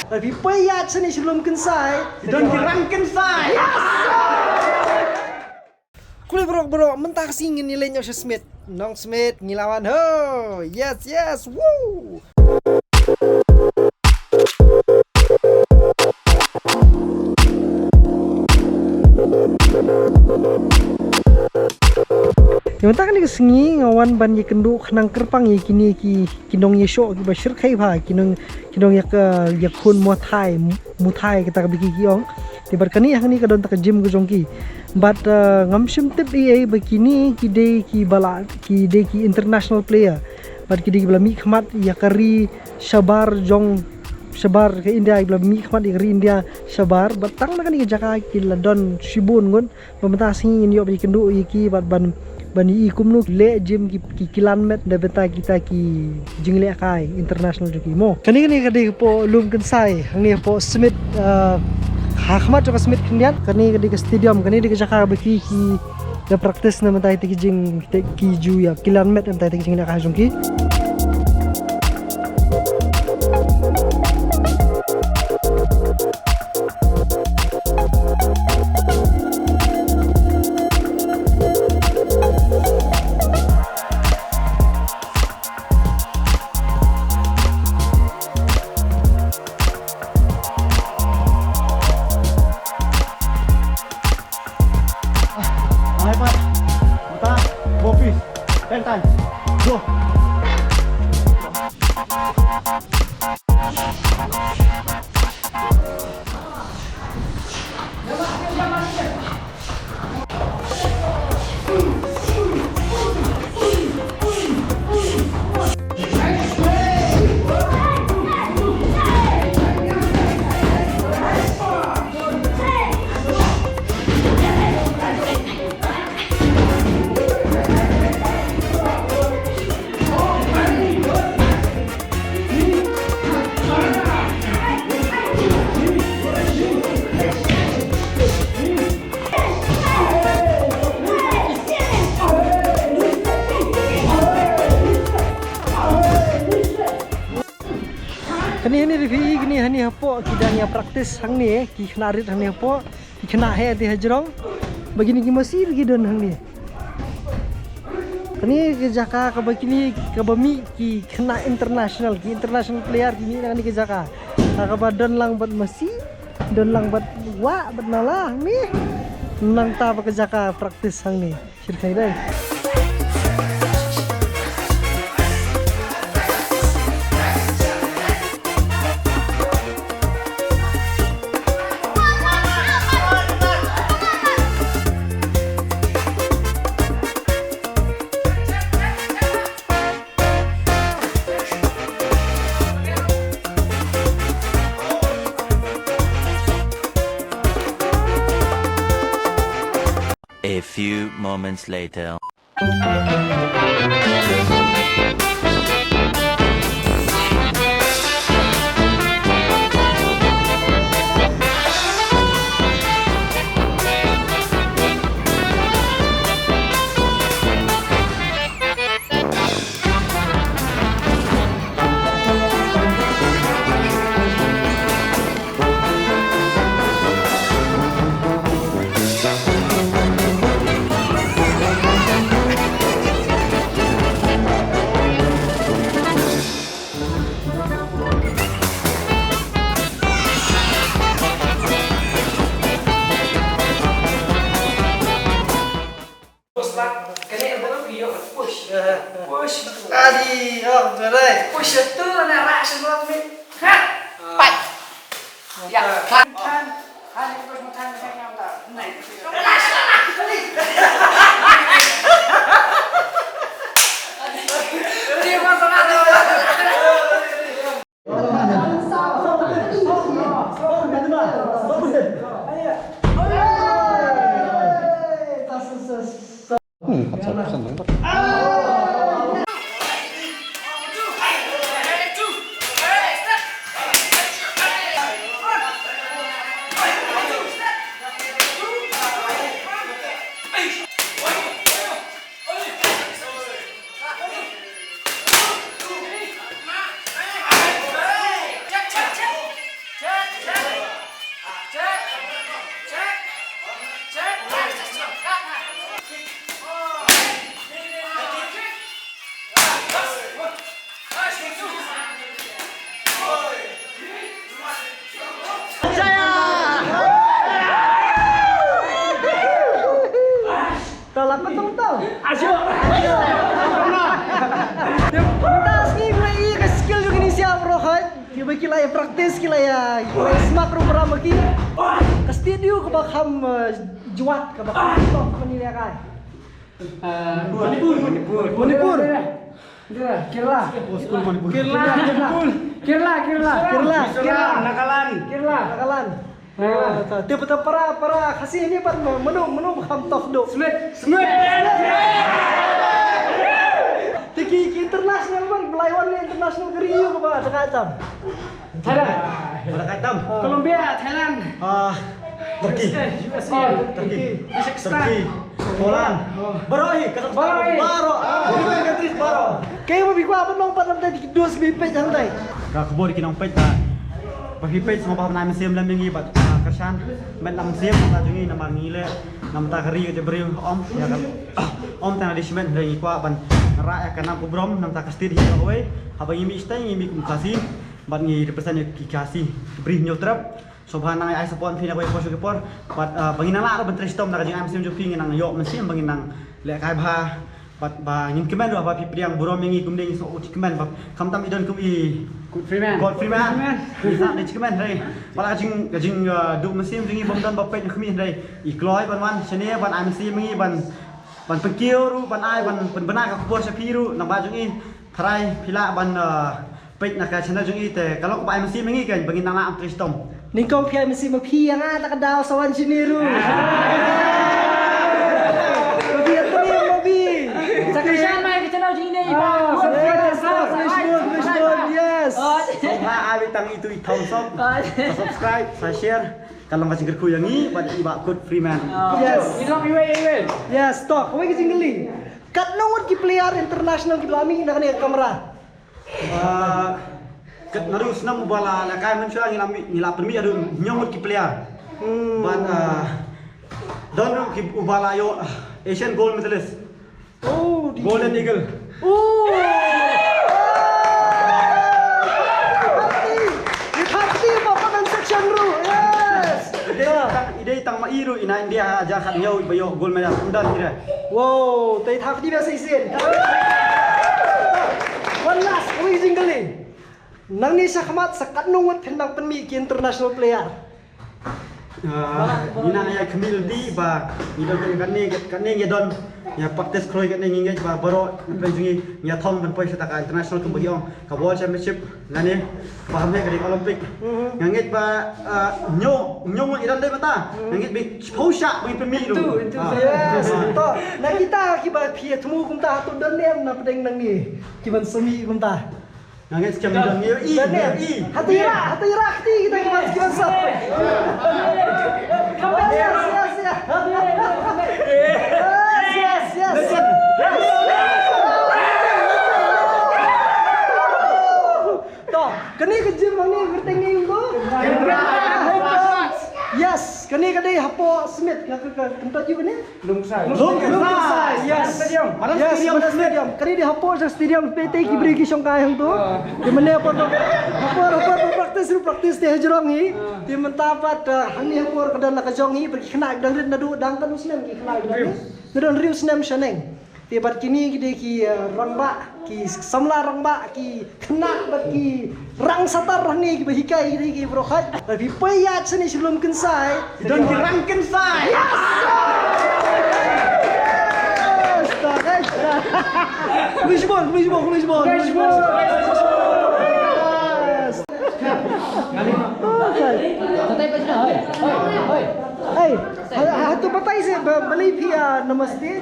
Tapi payat sini sebelum kensai. Don kirang kensai. Kulit bro, mentah singin nilainya Smith. Nong Smith ngilawan ho. Yes. Woo. Yang tak kan sengi ngawan ban ye kendu khnang kerpang ye kini ki kinong ye show ki bashir khai bha kinong ya khun muthai kita biki kiong ti barkani hangni ka don tak gym go jongki but ngamshim tip ye bakini ki de ki bala ki de ki international player but ki de bala mi khmat ya kari shabar ke India ibla mi khmat ya kari India shabar batang na kani ka jaka ki ladon shibun ngun pemata singin yo bi kendu ye ki bat ban bani ikumnu le gym ki kilan met da beta kita ki jingle kai international ki mo kani kadi po lum kan sai hangni po Smith khmat ka Smith kindian kani ke stadium kani ke jaka baki ki da practice na matai ki jing ki ju ya kilan met matai ki jingle kai jongki Go. Kani revi gini hani hapo kidanya praktis hang ni ki knarit hang ni hapo ki kena he ti hajrong begini ki masih begi don hang ni kani ke jaka ka begini ka bami ki kena international player ki ni nang ni ke jaka ka badon lang bat masih don lang bat wa bat nalah ni nang ta ke jaka praktis hang ni sirkai dai. A few moments later. Push. Adi, oh, berai. Push itu na rasa buat mi. Ha. Pai. Ya, kan. Hari terus makan saya yang tak. Nah. Dia masuk ada. Apa tahu? Asyik. Kita sini mulai ke skill juga ni siap rohat. Kita kila ya praktis kila ya. Smak rumah maki. Ke studio ke bakam juat ke bakam top ni dia kan. Manipur. Kerala. Nakalan. Dia betul para kasih ini par menu bakam top do. Smith. Tiki internasional bar Belaiwan internasional ke Rio ke ba Jakarta. Thailand. Colombia, Thailand. Turki. Poland. Barohi, Baro. Kayak mau bikin apa nong pada tadi dua sebipet santai. Kebor kinong pet ta. Pahipet semua paham nama siam lam yang ibat. Kersan, met lam siam kita jungi nama ngile, nama takari kita beri ya kan. Tanah dismen dari kuah ban rakyat kan nampu brom nama tak kastir hilang away. Abang ini istai ini kumkasi, ban ini representasi kikasi beri nyotrap. Subhanang ay support fina boy posyo kepor pat banginang la ban tristom na kajing amsim juping nang yo mesim banginang le kai bha pat ba ngin kemen do apa pipriang burom yang kumding so uti kemen ba kam tam idon kum I Good Freeman. bisa ni kemen dai pala kajing du mesim jingi bom dan ba pet khmi dai I kloi ban wan chene ban amsim ngi ban pekiu ru ban ai ban bana ka kepor sapi ru nang ba jungi thrai pila ban pet na ka chana jungi te kalau ba amsim ngi kan banginang la am tristom Ni kau pihak mesti mapi yang tak ada sawan sini ru. Mapi tu ni mapi. Sakrishan mai kita nak ini. Yes. Nah, abi tang itu thumbs up, subscribe, share. Kalau macam kerku yang ni, buat iba Good Freeman. Yes. Ini nak iwe. Yes, stop. Kau pergi jingli. Kat nomor ki player international ki belami nak ni kamera. Kat naru senam bala la kai manusia ngila permi adu nyomot ki player. Ban don ki ubala yo Asian gold medalist. Oh, Golden Eagle. Oh. Hati apa section ru. Yes. Ide tang ma iru ina India aja khat nyau bayo gold medal undan kira. Wow, tapi hati biasa isen. One last, kau pergi jingli. Nang ni sakmat sakat nungut tentang penmi ki international player. Nina ya kemil di ba idon kan ni ngedon ya praktis kroi kan ni ngej ba baro jungi ya thong ban poi setaka international kembali ong ka world championship lani paham he kali olympic ngej ba nyo idon dei mata ngej bi phosha bi penmi ru Yes. To, na kita ki ba phi thmu kum ta tu don nem na pedeng nang ni. Ki ban semi kum ta. ngej scam idon ni I Hati kita ki ban skill sa. Yes. To, kani ke gym ni gerteng ni ko. Yes, kani kadai hapo Smith ke tempat juga ni. Lungsai. Yes. Stadium. Kani di hapo sa stadium PT ki beri ki songkai hang tu. Di mana apa tu? Hapo praktis teh jorong ni. Di mentapat hani hapo kedan nak jong ni pergi kena dang nadu dang kan usnem ki kena dang. Nadu riu snem shaneng. Ti bat kini ki rangba ki samla rangba ki kena bat ki rang satar ni ki bahikai ki brokat. Tapi payat sini sebelum kensai don ki rang kensai. Fishball. Santai pa siya. Hoy. Hey, hatu patay si Malaysia namaste.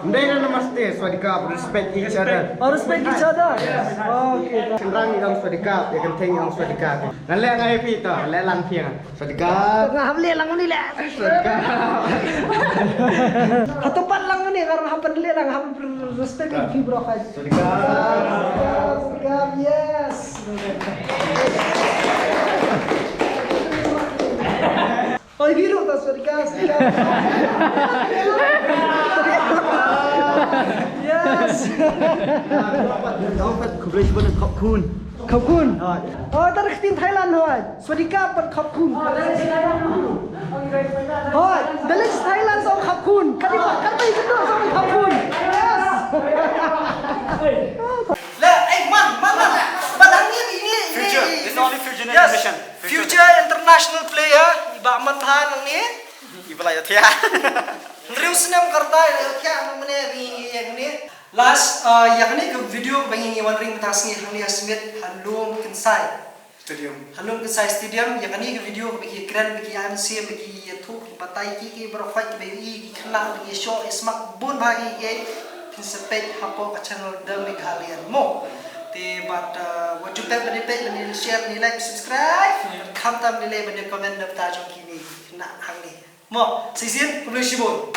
Ndai namaste, swadika, respect each other. Or respect each other. Okay. Senrang yang swadika, ya kan teng yang swadika. Dan le ngai pi to, le lang phiang. Swadika. Ngaham le lang ni le. Swadika. Hatupan lang ni karena hapan le lang ham respect ki bro kaj. Swadika. Yes. Oi biru tas swadika. Yes. Dapat kublai sebut khopkun. Khopkun. Oh, tarik tim Thailand hoi. Swadika pat khopkun. Hoi, Village Thailand so khopkun. Kadi kan pai kedua so khopkun. Lah, man ini. Future. It's only future Yes, generation. future international player. Iba man than ni. Ibu lah ya tiap. Rius nam karta kya namne yang ni. Last yang ni ke video bagi wan ring tasngi hani asmit Halong Kensai Stadium. Halong Kensai Stadium yang ni ke video bagi keren bagi MC bagi tu batai ki berfight bagi kena bagi show ismak bun bagi ke participate hapo ka channel The Meghalian mo. Te but what you pay bani share ni like subscribe kam tam ni le bani comment dap ta jong kini kena hang ni. Mo, sisin publish mo.